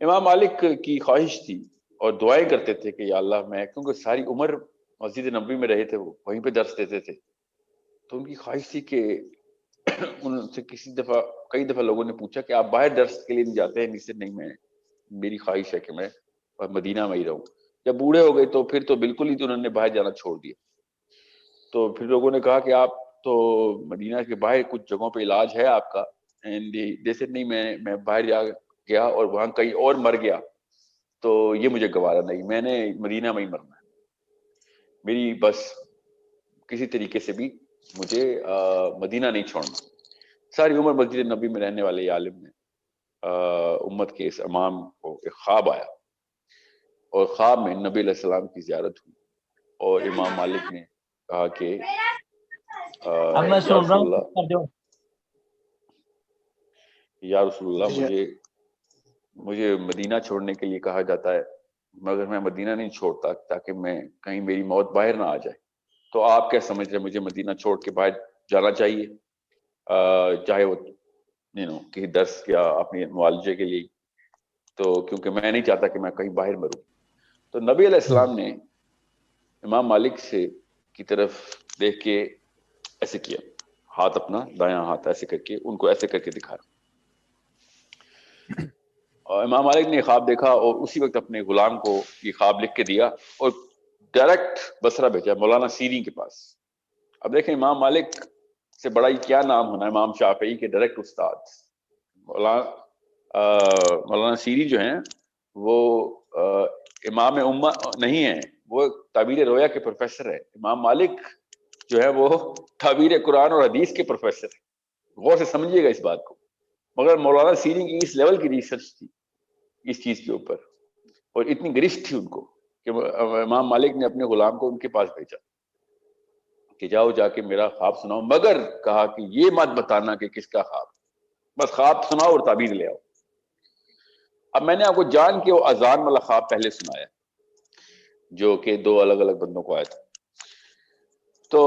امام مالک کی خواہش تھی اور دعائیں کرتے تھے کہ یا اللہ میں، کیونکہ ساری عمر مسجد نبوی میں رہے تھے، وہ وہیں پہ درس دیتے تھے، تو ان کی خواہش تھی کہ ان سے کئی دفعہ لوگوں نے پوچھا کہ آپ باہر درس کے لیے نہیں جاتے ہیں؟ سے نہیں، میں میری خواہش ہے کہ میں مدینہ میں ہی رہوں۔ جب بوڑھے ہو گئے تو پھر تو بالکل ہی تو انہوں نے باہر جانا چھوڑ دیا۔ تو پھر لوگوں نے کہا کہ آپ تو مدینہ کے باہر کچھ جگہوں پہ علاج ہے آپ کا، جیسے نہیں، میں باہر جا گیا اور وہاں کہیں اور مر گیا تو یہ مجھے گوارا نہیں، میں نے مدینہ میں ہی مرنا ہے، میری بس کسی طریقے سے بھی مجھے مدینہ نہیں چھوڑنا۔ ساری عمر مسجد نبی میں رہنے والے عالم نے امت کے اس امام کو ایک خواب آیا، اور خواب میں نبی علیہ السلام کی زیارت ہوئی، اور امام مالک نے کہا کہ اب میں یا سن رہا رسول ہوں، اللہ، یا رسول اللہ، مجھے مدینہ چھوڑنے کے لیے کہا جاتا ہے، مگر میں مدینہ نہیں چھوڑتا تاکہ میں کہیں میری موت باہر نہ آ جائے، تو آپ کیا سمجھ رہے مجھے مدینہ چھوڑ کے باہر جانا چاہیے، چاہے وہ کسی درس یا اپنے معالجے کے لیے، تو کیونکہ میں نہیں چاہتا کہ میں کہیں باہر مروں۔ تو نبی علیہ السلام نے امام مالک سے کی طرف دیکھ کے ایسے کیا، ہاتھ اپنا دایاں ہاتھ ایسے کر کے ان کو ایسے کر کے دکھایا، اور امام مالک نے خواب دیکھا اور اسی وقت اپنے غلام کو یہ خواب لکھ کے دیا اور ڈائریکٹ بصرہ بھیجا مولانا سیری کے پاس۔ اب دیکھیں امام مالک سے بڑا ہی کیا نام ہونا ہے امام شافعی کے ڈائریکٹ استاد۔ مولانا سیری جو ہیں وہ امام امہ نہیں ہیں، وہ تعبیر رویا کے پروفیسر ہیں۔ امام مالک جو ہے وہ تعبیر قرآن اور حدیث کے پروفیسر ہیں، غور سے سمجھیے گا اس بات کو۔ مگر مولانا سیری کی اس لیول کی ریسرچ تھی اس چیز کے اوپر، اور اتنی گرفت تھی ان کو کہ امام مالک نے اپنے غلام کو ان کے پاس بھیجا کہ جاؤ جا کے میرا خواب سناؤ، مگر کہا کہ یہ مت بتانا کہ کس کا خواب، بس خواب سناؤ اور تعبیر لے آؤ۔ اب میں نے آپ کو جان کے وہ اذان والا خواب پہلے سنایا جو کہ 2 الگ الگ بندوں کو آیا تھا۔ تو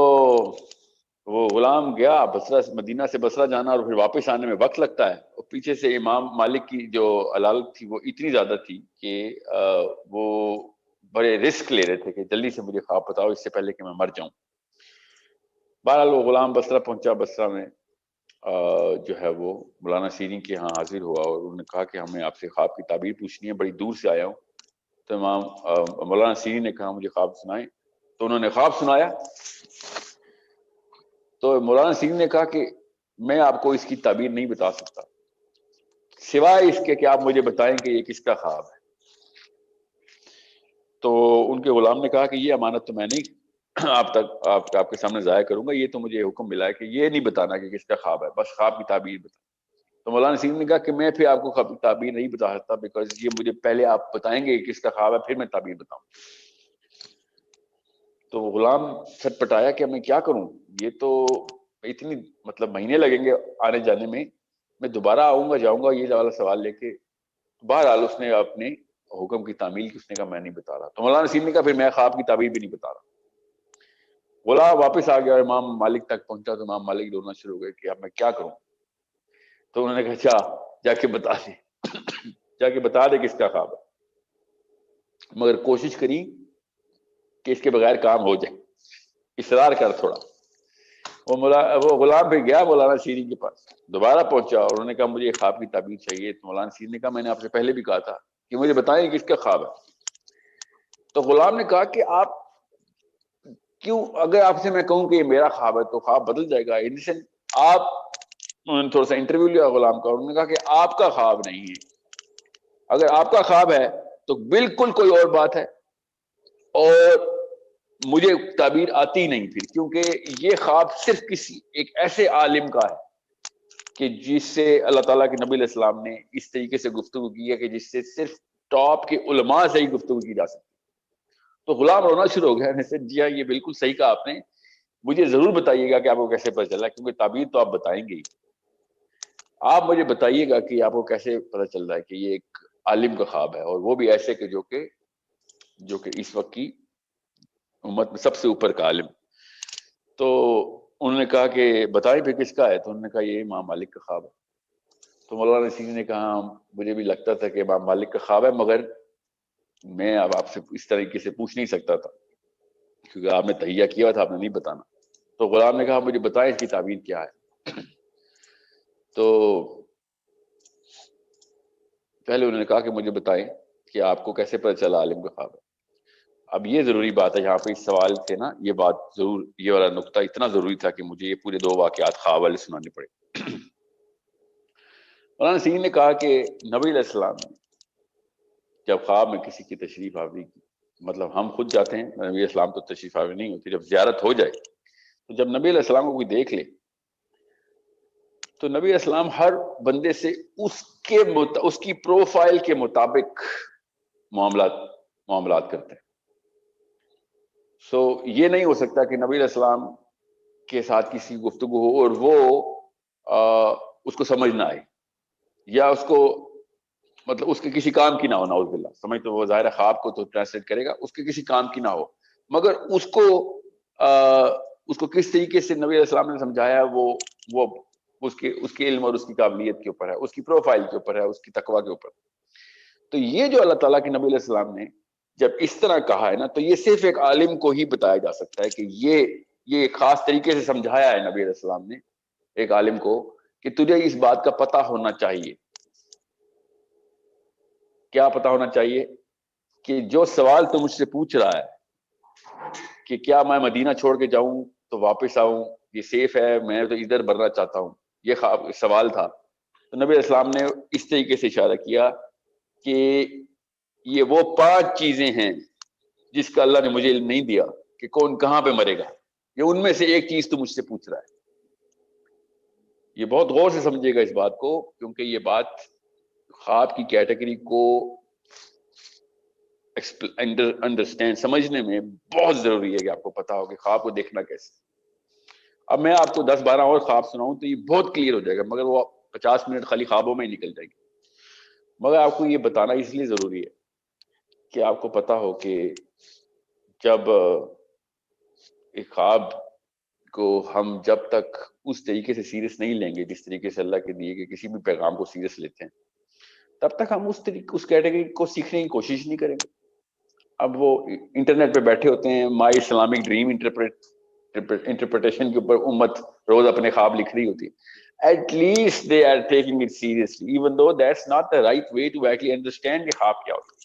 وہ غلام گیا بصرہ، مدینہ سے بصرہ جانا اور پھر واپس آنے میں وقت لگتا ہے، اور پیچھے سے امام مالک کی جو علالت تھی وہ اتنی زیادہ تھی کہ وہ بڑے رسک لے رہے تھے کہ جلدی سے مجھے خواب بتاؤ اس سے پہلے کہ میں مر جاؤں۔ بہرحال وہ غلام بصرہ پہنچا، بصرہ میں جو ہے وہ مولانا سیری کے ہاں حاضر ہوا، اور انہوں نے کہا کہ ہمیں آپ سے خواب کی تعبیر پوچھنی ہے، بڑی دور سے آیا ہوں۔ تو امام مولانا سیری نے کہا مجھے خواب سنائیں، تو انہوں نے خواب سنایا۔ تو مولانا سیری نے کہا کہ میں آپ کو اس کی تعبیر نہیں بتا سکتا سوائے اس کے کہ آپ مجھے بتائیں کہ یہ کس کا خواب ہے۔ تو ان کے غلام نے کہا کہ یہ امانت تو میں نہیں آپ کے سامنے ضائع کروں گا، یہ تو مجھے حکم ملا ہے کہ یہ نہیں بتانا کہ کس کا خواب ہے، بس خواب کی تعبیر بتا۔ تو مولانا سیری نے کہا کہ میں پھر آپ کو خواب کی تعبیر نہیں بتا سکتا، بیکاز یہ مجھے پہلے آپ بتائیں گے کس کا خواب ہے پھر میں تعبیر بتاؤں۔ تو وہ غلام چھٹ پٹایا کہ میں کیا کروں، یہ تو اتنی مہینے لگیں گے آنے جانے میں دوبارہ آؤں گا جاؤں گا یہ والا سوال لے کے۔ بہرحال اس نے اپنے حکم کی تعمیل کی، اس نے کہا میں نہیں بتا رہا۔ تو مولانا سیری نے کہا پھر میں خواب کی تعبیر بھی نہیں بتا رہا۔ غلام واپس آ گیا اور امام مالک تک پہنچا تو امام مالک رونا شروع ہو گئے کہ اب میں کیا کروں۔ تو انہوں نے کہا جا کے بتا دے، جا کے بتا دے کس کا خواب ہے، مگر کوشش کری کہ اس کے بغیر کام ہو جائے، اصرار کر تھوڑا۔ وہ غلام پھر گیا مولانا سیری کے پاس، دوبارہ پہنچا اور انہوں نے کہا مجھے خواب کی تعبیر چاہیے۔ تو مولانا سیری نے کہا میں نے آپ سے پہلے بھی کہا تھا کہ مجھے بتائیں کس کا خواب ہے۔ تو غلام نے کہا کہ آپ کیوں، اگر آپ سے میں کہوں کہ یہ میرا خواب ہے تو خواب بدل جائے گا، آپ، انہوں نے تھوڑا سا انٹرویو لیا غلام کا، انہوں نے کہا کہ آپ کا خواب نہیں ہے، اگر آپ کا خواب ہے تو بالکل کوئی اور بات ہے، اور مجھے تعبیر آتی نہیں پھر، کیونکہ یہ خواب صرف کسی ایک ایسے عالم کا ہے کہ جس سے اللہ تعالیٰ کے نبی علیہ السلام نے اس طریقے سے گفتگو کی ہے کہ جس سے صرف ٹاپ کے علماء سے ہی گفتگو کی جا سکتی۔ تو غلام رونا شروع ہو گیا، نے جی ہاں یہ بالکل صحیح کہا آپ نے، مجھے ضرور بتائیے گا کہ آپ کو کیسے پتہ چلا، کیونکہ تعبیر تو آپ بتائیں گے ہی، آپ مجھے بتائیے گا کہ آپ کو کیسے پتہ چل رہا ہے کہ یہ ایک عالم کا خواب ہے، اور وہ بھی ایسے کہ جو کہ اس وقت کی امت میں سب سے اوپر کا عالم۔ تو انہوں نے کہا کہ بتائیں پھر کس کا ہے، تو انہوں نے کہا یہ امام مالک کا خواب ہے۔ تو مولانا نصیر نے کہا مجھے بھی لگتا تھا کہ امام مالک کا خواب ہے، مگر میں اب آپ سے اس طریقے سے پوچھ نہیں سکتا تھا کیونکہ آپ نے تہیہ کیا ہوا تھا، آپ نے نہیں بتانا. تو غلام نے کہا مجھے بتائیں اس کی تعبیر کیا ہے. تو پہلے انہوں نے کہا کہ مجھے بتائیں کہ آپ کو کیسے پتہ چلا عالم کا خواب ہے. اب یہ ضروری بات ہے یہاں پہ اس سوال سے نا، یہ بات ضرور، یہ والا نقطہ اتنا ضروری تھا کہ مجھے یہ پورے 2 واقعات خواب والے سنانے پڑے. مولانا نصیر نے کہا کہ نبی علیہ السلام نے جب خواب میں کسی کی تشریف آوری کی، مطلب ہم خود جاتے ہیں، نبی علیہ السلام تو تشریف آوری نہیں ہوتی، جب زیارت ہو جائے تو جب نبی علیہ السلام کو کوئی دیکھ لے تو نبی علیہ السلام ہر بندے سے اس کی پروفائل کے مطابق معاملات کرتے ہیں. سو یہ نہیں ہو سکتا کہ نبی علیہ السلام کے ساتھ کسی گفتگو ہو اور وہ اس کو سمجھ نہ آئے، یا اس کو مطلب اس کے کسی کام کی نہ ہو، نعوذ باللہ. سمجھ تو وہ ظاہر خواب کو تو ٹرانسلیٹ کرے گا، اس کے کسی کام کی نہ ہو، مگر اس کو کس طریقے سے نبی علیہ السلام نے سمجھایا وہ اس کے علم اور اس کی قابلیت کے اوپر ہے، اس کی پروفائل کے اوپر ہے، اس کی تقویٰ کے اوپر. تو یہ جو اللہ تعالیٰ کے نبی علیہ السلام نے جب اس طرح کہا ہے نا، تو یہ صرف ایک عالم کو ہی بتایا جا سکتا ہے کہ یہ خاص طریقے سے سمجھایا ہے نبی علیہ السلام نے ایک عالم کو کہ تجھے اس بات کا پتہ ہونا چاہیے. کیا پتہ ہونا چاہیے؟ کہ جو سوال تو مجھ سے پوچھ رہا ہے کہ کیا میں مدینہ چھوڑ کے جاؤں تو واپس آؤں، یہ سیف ہے، میں تو ادھر بڑھنا چاہتا ہوں، یہ سوال تھا. تو نبی علیہ السلام نے اس طریقے سے اشارہ کیا کہ یہ وہ 5 چیزیں ہیں جس کا اللہ نے مجھے علم نہیں دیا کہ کون کہاں پہ مرے گا، یہ ان میں سے ایک چیز تو مجھ سے پوچھ رہا ہے. یہ بہت غور سے سمجھے گا اس بات کو، کیونکہ یہ بات خواب کی کیٹیگری کو انڈرسٹینڈ سمجھنے میں بہت ضروری ہے کہ آپ کو پتا ہو کہ خواب کو دیکھنا کیسے. اب میں آپ کو 10-12 اور خواب سناؤں تو یہ بہت کلیئر ہو جائے گا، مگر وہ 50 منٹ خالی خوابوں میں ہی نکل جائے گی. مگر آپ کو یہ بتانا اس لیے ضروری ہے کہ آپ کو پتا ہو کہ جب ایک خواب کو ہم جب تک اس طریقے سے سیریس نہیں لیں گے جس طریقے سے اللہ کے دیے گئے کسی بھی پیغام کو سیریس لیتے ہیں، تب تک ہم اس کیٹیگری کو سیکھنے کی کوشش نہیں کریں گے. اب وہ انٹرنیٹ پہ بیٹھے ہوتے ہیں، مائی اسلامک ڈریم انٹرپریٹیشن کے اوپر امت روز اپنے خواب لکھ رہی ہوتی ہے. At least they are taking it seriously, even though that's not the right way to actually understand کہ خواب کیا ہوتا ہے.